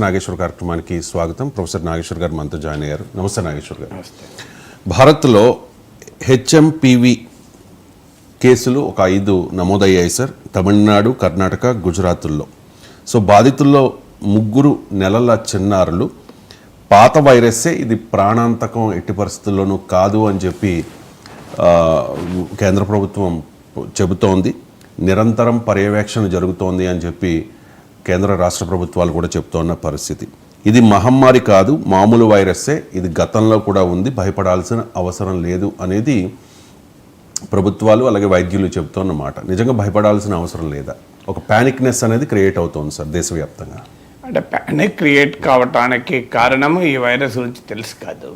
నాగేశ్వర్ కార్యక్రమానికి స్వాగతం. ప్రొఫెసర్ నాగేశ్వర్ గారు మనతో జాయిన్ అయ్యారు. నమస్తే నాగేశ్వర్ గారు. భారత్లో హెచ్ఎంపివి కేసులు ఒక 5 నమోదయ్యాయి సార్. తమిళనాడు, కర్ణాటక, గుజరాత్ల్లో. సో బాధితుల్లో 3 నెలల చిన్నారులు. పాత వైరస్సే, ఇది ప్రాణాంతకం ఎట్టి పరిస్థితుల్లోనూ కాదు అని చెప్పి కేంద్ర ప్రభుత్వం చెబుతోంది. నిరంతరం పర్యవేక్షణ జరుగుతోంది అని చెప్పి కేంద్ర రాష్ట్ర ప్రభుత్వాలు కూడా చెప్తున్న పరిస్థితి. ఇది మహమ్మారి కాదు, మామూలు వైరస్సే, ఇది గతంలో కూడా ఉంది, భయపడాల్సిన అవసరం లేదు అనేది ప్రభుత్వాలు అలాగే వైద్యులు చెబుతున్నమాట. నిజంగా భయపడాల్సిన అవసరం లేదా? ఒక ప్యానిక్నెస్ అనేది క్రియేట్ అవుతోంది సార్ దేశవ్యాప్తంగా. అంటే ప్యానిక్ క్రియేట్ కావటానికి కారణము ఈ వైరస్ గురించి తెలుసు కాదు,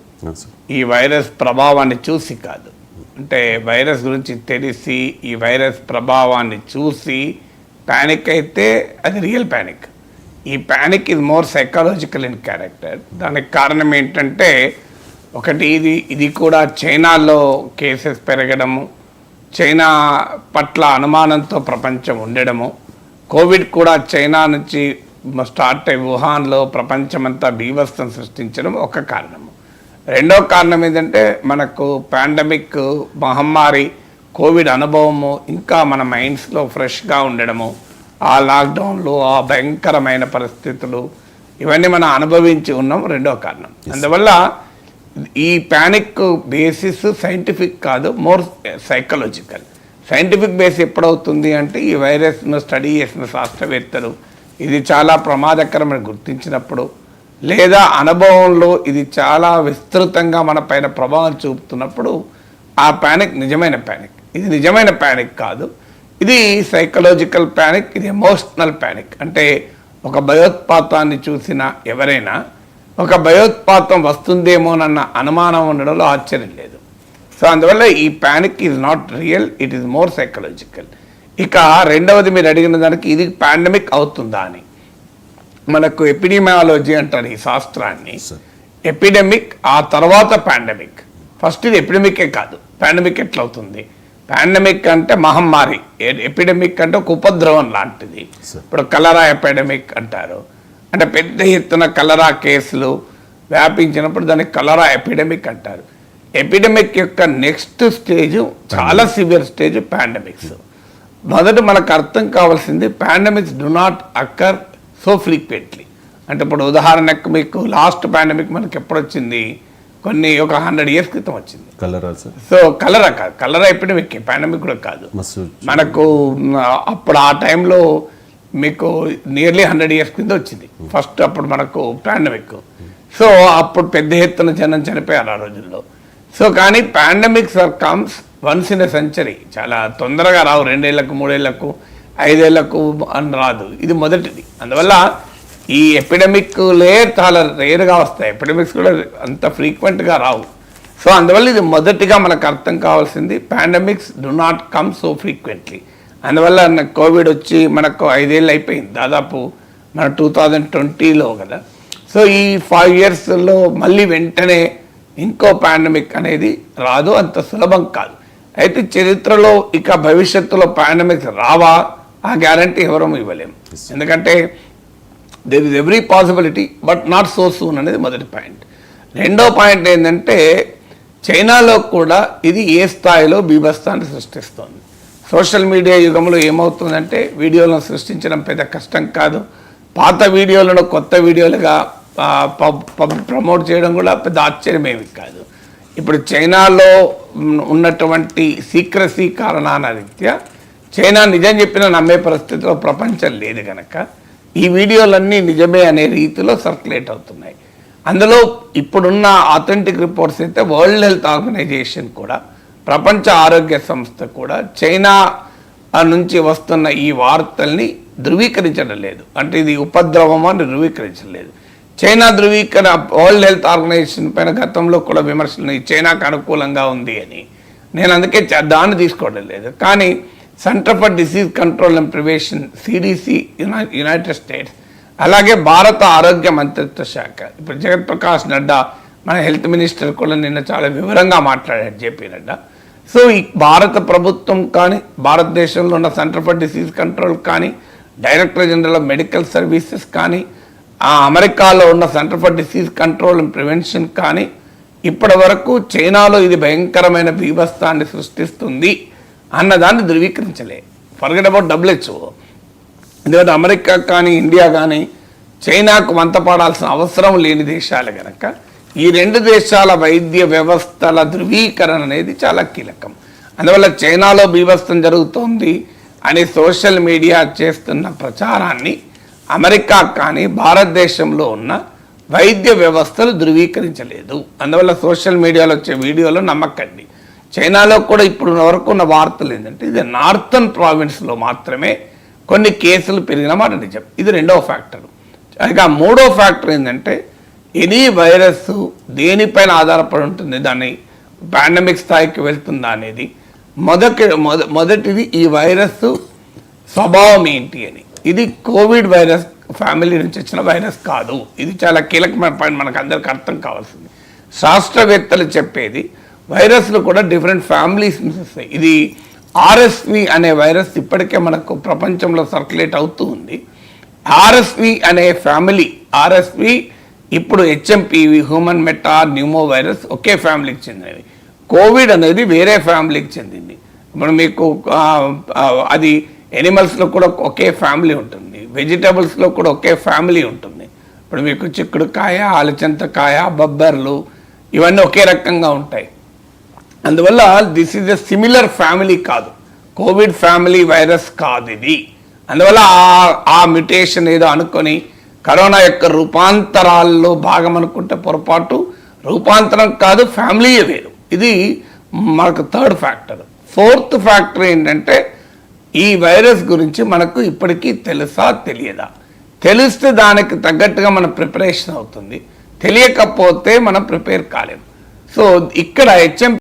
ఈ వైరస్ ప్రభావాన్ని చూసి కాదు. అంటే వైరస్ గురించి తెలిసి ఈ వైరస్ ప్రభావాన్ని చూసి ప్యానిక్ అయితే అది రియల్ ప్యానిక్. ఈ ప్యానిక్ ఇది మోర్ సైకాలజికల్ ఇన్ క్యారెక్టర్. దానికి కారణం ఏంటంటే, ఒకటి ఇది కూడా చైనాలో కేసెస్ పెరగడము, చైనా పట్ల అనుమానంతో ప్రపంచం ఉండడము, కోవిడ్ కూడా చైనా నుంచి స్టార్ట్ అయ్యి వుహాన్లో ప్రపంచమంతా బీభత్సం సృష్టించడం ఒక కారణము. రెండో కారణం ఏంటంటే, మనకు పాండమిక్ మహమ్మారి కోవిడ్ అనుభవము ఇంకా మన మైండ్స్లో ఫ్రెష్గా ఉండడము, ఆ లాక్డౌన్లు, ఆ భయంకరమైన పరిస్థితులు, ఇవన్నీ మనం అనుభవించి ఉన్నాం. రెండో కారణం. అందువల్ల ఈ ప్యానిక్ బేసిస్ సైంటిఫిక్ కాదు, మోర్ సైకలాజికల్. సైంటిఫిక్ బేస్ ఎప్పుడవుతుంది అంటే, ఈ వైరస్ను స్టడీ చేసిన శాస్త్రవేత్తలు ఇది చాలా ప్రమాదకరమని గుర్తించినప్పుడు, లేదా అనుభవంలో ఇది చాలా విస్తృతంగా మన పైన ప్రభావం చూపుతున్నప్పుడు ఆ ప్యానిక్ నిజమైన ప్యానిక్. ఇది నిజమైన ప్యానిక్ కాదు, ఇది సైకలాజికల్ ప్యానిక్, ఇది ఎమోషనల్ ప్యానిక్. అంటే ఒక భయోత్పాతాన్ని చూసిన ఎవరైనా ఒక భయోత్పాతం వస్తుందేమోనన్న అనుమానం ఉండడంలో ఆశ్చర్యం లేదు. సో అందువల్ల ఈ panic is not real, it is more psychological. ఇక రెండవది మీరు అడిగిన దానికి, ఇది పాండమిక్ అవుతుందా అని. మనకు ఎపిడెమియాలజీ అంటారు ఈ శాస్త్రాన్ని. ఎపిడెమిక్, ఆ తర్వాత పాండమిక్. ఫస్ట్ ఇది ఎపిడెమికే కాదు, పాండమిక్ ఎట్లా అవుతుంది? పాండమిక్ అంటే మహమ్మారి, ఎపిడెమిక్ అంటే ఒక ఉపద్రవం లాంటిది. ఇప్పుడు కలరా ఎపిడెమిక్ అంటారు. అంటే పెద్ద ఎత్తున కలరా కేసులు వ్యాపించినప్పుడు దాన్ని కలరా ఎపిడెమిక్ అంటారు. ఎపిడెమిక్ యొక్క నెక్స్ట్ స్టేజ్, చాలా సివియర్ స్టేజ్ పాండమిక్స్. మొదట మనకు అర్థం కావాల్సింది, pandemics do not అక్కర్ so frequently. అంటే ఇప్పుడు ఉదాహరణకు మీకు లాస్ట్ పాండమిక్ మనకి ఎప్పుడు వచ్చింది? ఒక 100 years క్రితం వచ్చింది. కలరా. సో కలరా కాదు, కలరా ఎపిడెమిక్, పాండమిక్ కూడా కాదు. మనకు అప్పుడు ఆ టైంలో మీకు నియర్లీ 100 years కింద వచ్చింది ఫస్ట్ అప్పుడు మనకు పాండమిక్. సో అప్పుడు పెద్ద ఎత్తున జనం చనిపోయారు ఆ రోజుల్లో. సో కానీ pandemics are comes once in a century. చాలా తొందరగా రావు, 2 ఏళ్లకు 3 ఏళ్లకు 5 ఏళ్లకు అని రాదు, ఇది మొదటిది. అందువల్ల ఈ ఎపిడమిక్లే చాలా రేర్గా వస్తాయి, ఎపిడమిక్స్ కూడా అంత ఫ్రీక్వెంట్గా రావు. సో అందువల్ల ఇది మొదటిగా మనకు అర్థం కావాల్సింది, pandemics do not come so frequently. అందువల్ల కోవిడ్ వచ్చి మనకు 5 ఏళ్ళు అయిపోయింది దాదాపు, మన 2020లో కదా. సో ఈ 5 yearsలో మళ్ళీ వెంటనే ఇంకో పాండమిక్ అనేది రాదు, అంత సులభం కాదు. అయితే చరిత్రలో ఇక భవిష్యత్తులో పాండమిక్స్ రావా, ఆ గ్యారంటీ ఎవరూ ఇవ్వలేము. ఎందుకంటే there is every possibility but not so soon అనేది మొదటి పాయింట్. రెండో పాయింట్ ఏంటంటే, చైనాలో కూడా ఇది ఏ స్థాయిలో బీభత్సాన్ని సృష్టిస్తోంది. సోషల్ మీడియా యుగంలో ఏమవుతుందంటే, వీడియోలను సృష్టించడం పెద్ద కష్టం కాదు, పాత వీడియోలను కొత్త వీడియోలుగా ప్రమోట్ చేయడం కూడా పెద్ద ఆశ్చర్యమేమి కాదు. ఇప్పుడు చైనాలో ఉన్నటువంటి సీక్రసీ కారణాల రీత్యా చైనా నిజం చెప్పినా నమ్మే పరిస్థితిలో ప్రపంచం లేదు కనుక ఈ వీడియోలన్నీ నిజమే అనే రీతిలో సర్క్యులేట్ అవుతున్నాయి. అందులో ఇప్పుడున్న ఆథెంటిక్ రిపోర్ట్స్ అయితే వరల్డ్ హెల్త్ ఆర్గనైజేషన్ కూడా, ప్రపంచ ఆరోగ్య సంస్థ కూడా చైనా నుంచి వస్తున్న ఈ వార్తల్ని ధృవీకరించడం లేదు. అంటే ఇది ఉపద్రవం అని ధృవీకరించడం లేదు. చైనా వరల్డ్ హెల్త్ ఆర్గనైజేషన్ పైన గతంలో కూడా విమర్శలు చైనాకు అనుకూలంగా ఉంది అని, నేను అందుకే దాన్ని తీసుకోవడం లేదు. కానీ centre for disease control and prevention CDC United states, అలాగే భారత ఆరోగ్య మంత్రిత్వ శాఖ, ఇప్పుడు జగత్ ప్రకాష్ నడ్డా మన హెల్త్ మినిస్టర్ కూడా నిన్న చాలా వివరంగా మాట్లాడారు, జేపీ నడ్డా. సో ఈ భారత ప్రభుత్వం కానీ, భారతదేశంలో ఉన్న సెంటర్ ఫర్ డిసీజ్ కంట్రోల్ కానీ, director general of medical services కానీ, ఆ అమెరికాలో ఉన్న center for disease control and prevention కానీ ఇప్పటి వరకు చైనాలో ఇది భయంకరమైన బీభత్సాన్ని సృష్టిస్తుంది అన్నదాన్ని ధృవీకరించలే. Forget about WHO. ఎందుకంటే అమెరికా కానీ ఇండియా కానీ చైనాకు వంతపాడాల్సిన అవసరం లేని దేశాలు కనుక ఈ రెండు దేశాల వైద్య వ్యవస్థల ధృవీకరణ అనేది చాలా కీలకం. అందువల్ల చైనాలో బీభత్సం జరుగుతోంది అని సోషల్ మీడియా చేస్తున్న ప్రచారాన్ని అమెరికా కానీ భారతదేశంలో ఉన్న వైద్య వ్యవస్థలు ధృవీకరించలేదు. అందువల్ల సోషల్ మీడియాలో వచ్చే వీడియోలో నమ్మకండి. చైనాలో కూడా ఇప్పుడు వరకు ఉన్న వార్తలు ఏంటంటే ఇది నార్థన్ ప్రావిన్స్లో మాత్రమే కొన్ని కేసులు పెరిగిన మాట నిజం. ఇది రెండవ ఫ్యాక్టర్. ఇక మూడో ఫ్యాక్టర్ ఏంటంటే ఎనీ వైరస్ దేనిపైన ఆధారపడి ఉంటుంది, దాన్ని పాండమిక్ స్థాయికి వెళ్తుందా అనేది. మొదటిది ఈ వైరస్ స్వభావం ఏంటి అని. ఇది కోవిడ్ వైరస్ ఫ్యామిలీ నుంచి వచ్చిన వైరస్ కాదు. ఇది చాలా కీలకమైన పాయింట్, మనకు అందరికి అర్థం కావాల్సింది. శాస్త్రవేత్తలు చెప్పేది వైరస్లు కూడా డిఫరెంట్ ఫ్యామిలీస్ నుంచి వస్తాయి. ఇది RSV అనే వైరస్ ఇప్పటికే మనకు ప్రపంచంలో సర్క్యులేట్ అవుతూ ఉంది. RSV అనే ఫ్యామిలీ, RSV ఇప్పుడు HMPV human metapneumovirus ఒకే ఫ్యామిలీకి చెందినవి. కోవిడ్ అనేది వేరే ఫ్యామిలీకి చెందింది. ఇప్పుడు మీకు అది ఎనిమల్స్లో కూడా ఒకే ఫ్యామిలీ ఉంటుంది, వెజిటబుల్స్లో కూడా ఒకే ఫ్యామిలీ ఉంటుంది. ఇప్పుడు మీకు చిక్కుడుకాయ, అలచంతకాయ, బొబ్బర్లు ఇవన్నీ ఒకే రకంగా ఉంటాయి. అందువల్ల this is a similar family కాదు, కోవిడ్ ఫ్యామిలీ వైరస్ కాదు ఇది. అందువల్ల ఆ మ్యుటేషన్ ఏదో అనుకొని కరోనా యొక్క రూపాంతరాల్లో భాగం అనుకుంటే పొరపాటు. రూపాంతరం కాదు, ఫ్యామిలీయే వేరు. ఇది మనకు థర్డ్ ఫ్యాక్టర్. ఫోర్త్ ఫ్యాక్టర్ ఏంటంటే ఈ వైరస్ గురించి మనకు ఇప్పటికీ తెలుసా తెలియదా? తెలిస్తే దానికి తగ్గట్టుగా మన ప్రిపరేషన్ అవుతుంది, తెలియకపోతే మనం ప్రిపేర్ కాలేము. సో ఇక్కడ